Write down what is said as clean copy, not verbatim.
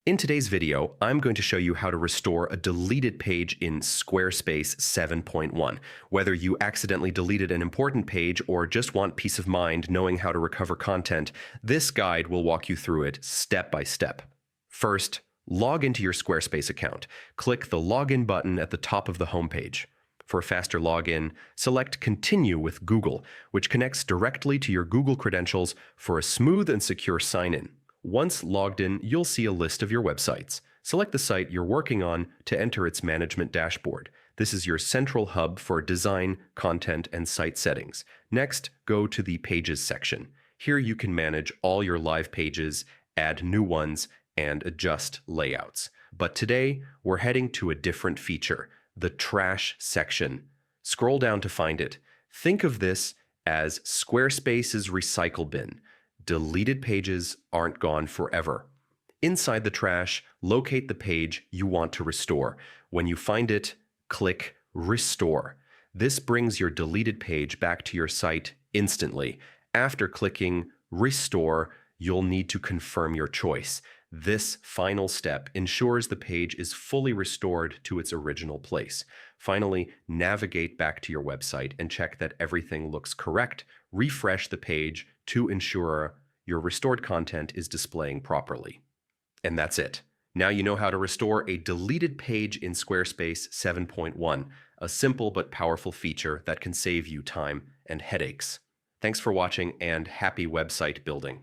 In today's video, I'm going to show you how to restore a deleted page in Squarespace 7.1. Whether you accidentally deleted an important page or just want peace of mind knowing how to recover content, this guide will walk you through it step by step. First, log into your Squarespace account. Click the Login button at the top of the homepage. For a faster login, select Continue with Google, which connects directly to your Google credentials for a smooth and secure sign-in. Once logged in, you'll see a list of your websites. Select the site you're working on to enter its management dashboard. This is your central hub for design, content, and site settings. Next, go to the Pages section. Here you can manage all your live pages, add new ones, and adjust layouts. But today, we're heading to a different feature, the Trash section. Scroll down to find it. Think of this as Squarespace's recycle bin. Deleted pages aren't gone forever. Inside the trash, locate the page you want to restore. When you find it, click Restore. This brings your deleted page back to your site instantly. After clicking Restore, you'll need to confirm your choice. This final step ensures the page is fully restored to its original place. Finally, navigate back to your website and check that everything looks correct. Refresh the page to ensure your restored content is displaying properly. And that's it. Now you know how to restore a deleted page in Squarespace 7.1, a simple but powerful feature that can save you time and headaches. Thanks for watching and happy website building.